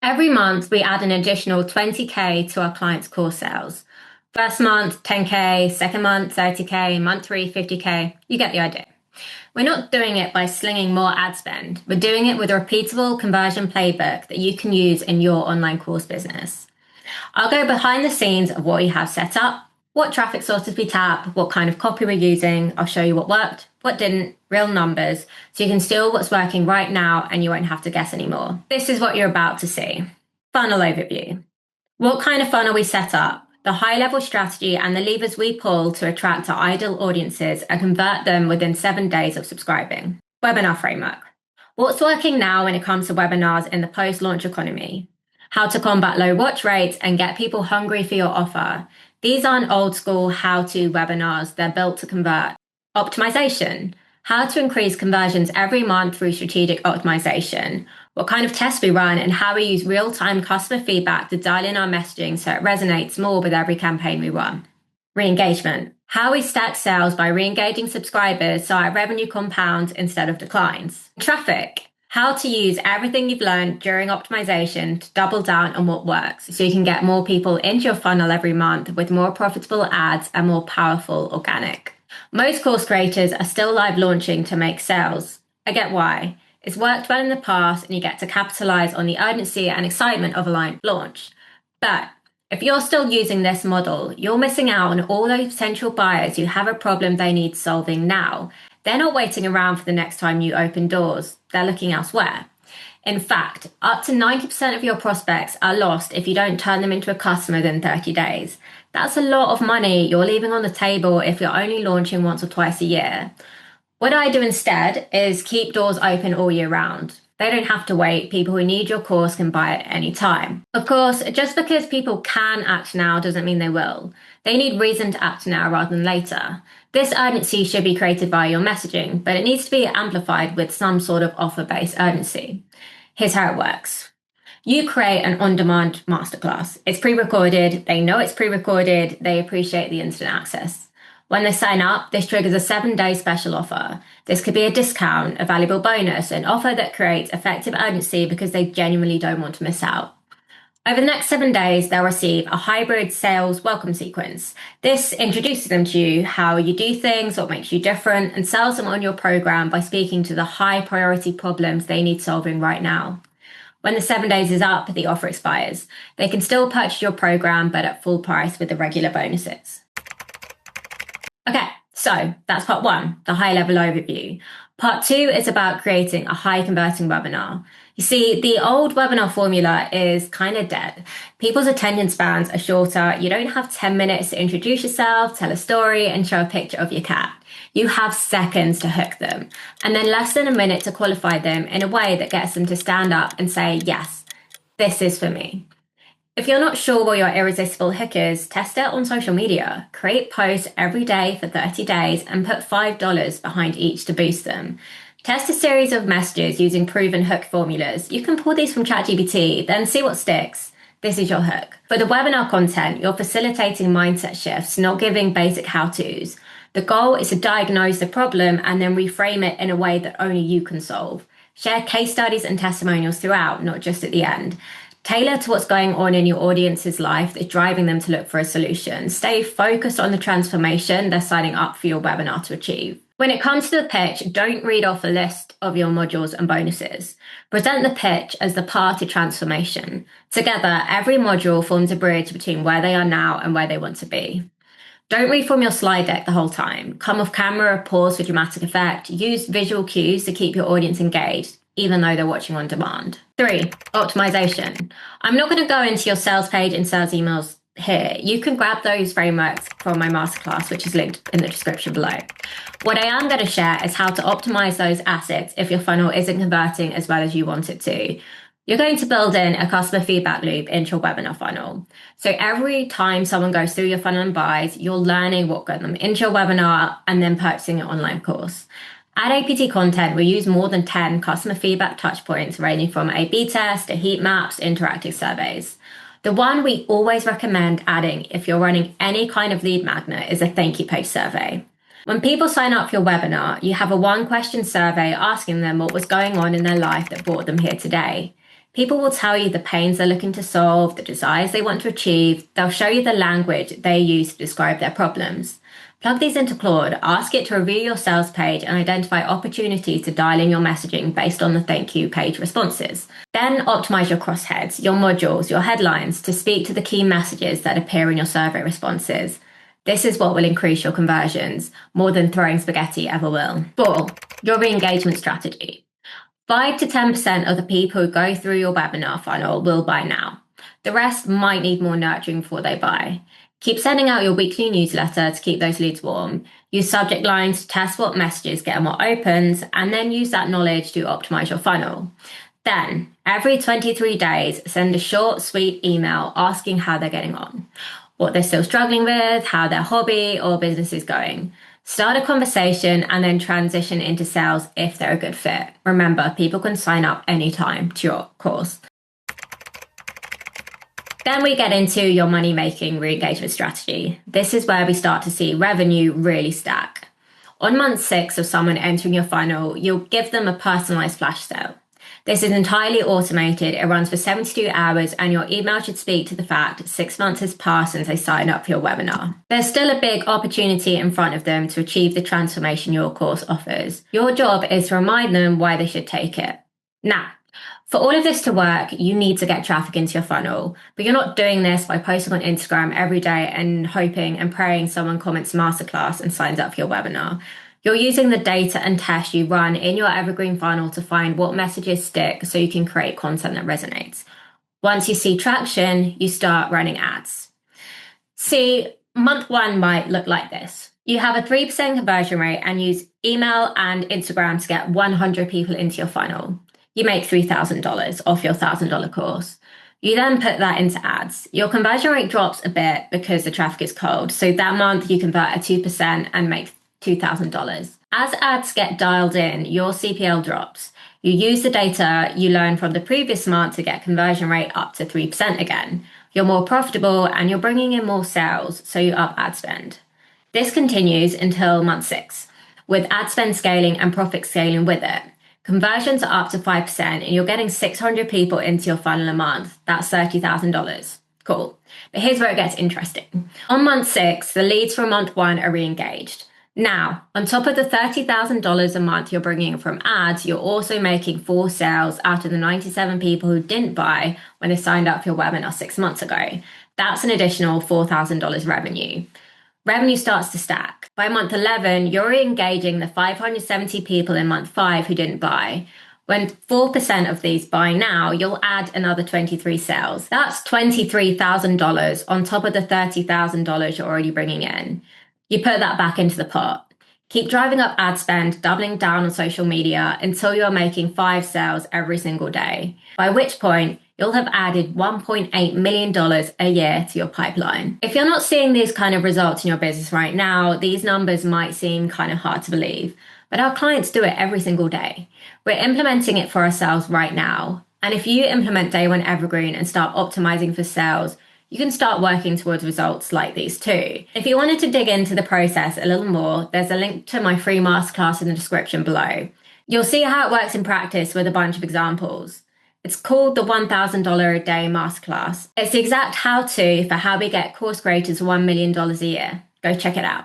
Every month, we add an additional 20K to our clients' course sales. First month, 10K, second month, 30K, month three, 50K. You get the idea. We're not doing it by slinging more ad spend. We're doing it with a repeatable conversion playbook that you can use in your online course business. I'll go behind the scenes of what we have set up, what traffic sources we tap, what kind of copy we're using. I'll show you what worked, what didn't, real numbers, so you can steal what's working right now and you won't have to guess anymore. This is what you're about to see. Funnel overview. What kind of funnel we set up, the high-level strategy and the levers we pull to attract our ideal audiences and convert them within 7 days of subscribing. Webinar framework. What's working now when it comes to webinars in the post-launch economy? How to combat low watch rates and get people hungry for your offer. These aren't old school how-to webinars, they're built to convert. Optimization. How to increase conversions every month through strategic optimization. What kind of tests we run and how we use real-time customer feedback to dial in our messaging so it resonates more with every campaign we run. Re-engagement. How we stack sales by re-engaging subscribers so our revenue compounds instead of declines. Traffic. How to use everything you've learned during optimization to double down on what works so you can get more people into your funnel every month with more profitable ads and more powerful organic. Most course creators are still live launching to make sales. I get why. It's worked well in the past and you get to capitalize on the urgency and excitement of a live launch. But if you're still using this model, you're missing out on all those potential buyers who have a problem they need solving now. They're not waiting around for the next time you open doors. They're looking elsewhere. In fact, up to 90% of your prospects are lost if you don't turn them into a customer within 30 days. That's a lot of money you're leaving on the table if you're only launching once or twice a year. What I do instead is keep doors open all year round. They don't have to wait. People who need your course can buy it any time. Of course, just because people can act now doesn't mean they will. They need reason to act now rather than later. This urgency should be created by your messaging, but it needs to be amplified with some sort of offer-based urgency. Here's how it works. You create an on-demand masterclass. It's pre-recorded. They know it's pre-recorded. They appreciate the instant access. When they sign up, this triggers a 7-day special offer. This could be a discount, a valuable bonus, an offer that creates effective urgency because they genuinely don't want to miss out. Over the next 7 days, they'll receive a hybrid sales welcome sequence. This introduces them to you, how you do things, what makes you different, and sells them on your program by speaking to the high priority problems they need solving right now. When the 7 days is up, the offer expires. They can still purchase your program, but at full price with the regular bonuses. Okay, so that's part one, the high level overview. Part two is about creating a high converting webinar. You see, the old webinar formula is kind of dead. People's attention spans are shorter. You don't have 10 minutes to introduce yourself, tell a story, and show a picture of your cat. You have seconds to hook them, and then less than a minute to qualify them in a way that gets them to stand up and say, yes, this is for me. If you're not sure what your irresistible hook is, test it on social media. Create posts every day for 30 days and put $5 behind each to boost them. Test a series of messages using proven hook formulas. You can pull these from ChatGPT, then see what sticks. This is your hook. For the webinar content, you're facilitating mindset shifts, not giving basic how-tos. The goal is to diagnose the problem and then reframe it in a way that only you can solve. Share case studies and testimonials throughout, not just at the end. Tailor to what's going on in your audience's life that's driving them to look for a solution. Stay focused on the transformation they're signing up for your webinar to achieve. When it comes to the pitch, don't read off a list of your modules and bonuses. Present the pitch as the path to transformation. Together, every module forms a bridge between where they are now and where they want to be. Don't read from your slide deck the whole time. Come off camera, pause for dramatic effect. Use visual cues to keep your audience engaged, even though they're watching on demand. 3, optimization. I'm not going to go into your sales page and sales emails here. You can grab those frameworks from my masterclass, which is linked in the description below. What I am going to share is how to optimize those assets if your funnel isn't converting as well as you want it to. You're going to build in a customer feedback loop into your webinar funnel. So every time someone goes through your funnel and buys, you're learning what got them into your webinar and then purchasing your online course. At APT Content, we use more than 10 customer feedback touchpoints ranging from A/B tests to heat maps, interactive surveys. The one we always recommend adding if you're running any kind of lead magnet is a thank you page survey. When people sign up for your webinar, you have a 1-question survey asking them what was going on in their life that brought them here today. People will tell you the pains they're looking to solve, the desires they want to achieve. They'll show you the language they use to describe their problems. Plug these into Claude, ask it to review your sales page and identify opportunities to dial in your messaging based on the thank you page responses. Then optimize your crossheads, your modules, your headlines to speak to the key messages that appear in your survey responses. This is what will increase your conversions more than throwing spaghetti ever will. 4. Your re-engagement strategy. 5 to 10% of the people who go through your webinar funnel will buy now. The rest might need more nurturing before they buy. Keep sending out your weekly newsletter to keep those leads warm. Use subject lines to test what messages get more opens, and then use that knowledge to optimize your funnel. Then, every 23 days, send a short, sweet email asking how they're getting on, what they're still struggling with, how their hobby or business is going. Start a conversation and then transition into sales if they're a good fit. Remember, people can sign up anytime to your course. Then we get into your money-making re-engagement strategy. This is where we start to see revenue really stack. On month 6 of someone entering your funnel, you'll give them a personalized flash sale. This is entirely automated. It runs for 72 hours and your email should speak to the fact 6 months has passed since they signed up for your webinar. There's still a big opportunity in front of them to achieve the transformation your course offers. Your job is to remind them why they should take it. Now, for all of this to work, you need to get traffic into your funnel, but you're not doing this by posting on Instagram every day and hoping and praying someone comments masterclass and signs up for your webinar. You're using the data and tests you run in your evergreen funnel to find what messages stick so you can create content that resonates. Once you see traction, you start running ads. See, month 1 might look like this. You have a 3% conversion rate and use email and Instagram to get 100 people into your funnel. You make $3,000 off your $1,000 course. You then put that into ads. Your conversion rate drops a bit because the traffic is cold. So that month you convert at 2% and make $2,000. As ads get dialed in, your CPL drops. You use the data you learned from the previous month to get conversion rate up to 3% again. You're more profitable and you're bringing in more sales, so you up ad spend. This continues until month 6, with ad spend scaling and profit scaling with it. Conversions are up to 5% and you're getting 600 people into your funnel a month. That's $30,000. Cool. But here's where it gets interesting. On month 6, the leads from month 1 are re-engaged. Now, on top of the $30,000 a month you're bringing in from ads, you're also making 4 sales out of the 97 people who didn't buy when they signed up for your webinar 6 months ago. That's an additional $4,000 revenue. Revenue starts to stack. By month 11, you're re-engaging the 570 people in month 5 who didn't buy. When 4% of these buy now, you'll add another 23 sales. That's $23,000 on top of the $30,000 you're already bringing in. You put that back into the pot. Keep driving up ad spend, doubling down on social media until you're making 5 sales every single day, by which point you'll have added $1.8 million a year to your pipeline. If you're not seeing these kind of results in your business right now, these numbers might seem kind of hard to believe, but our clients do it every single day. We're implementing it for ourselves right now. And if you implement Day 1 Evergreen and start optimizing for sales, you can start working towards results like these too. If you wanted to dig into the process a little more, there's a link to my free masterclass in the description below. You'll see how it works in practice with a bunch of examples. It's called the $1,000 a day masterclass. It's the exact how-to for how we get course creators $1 million a year. Go check it out.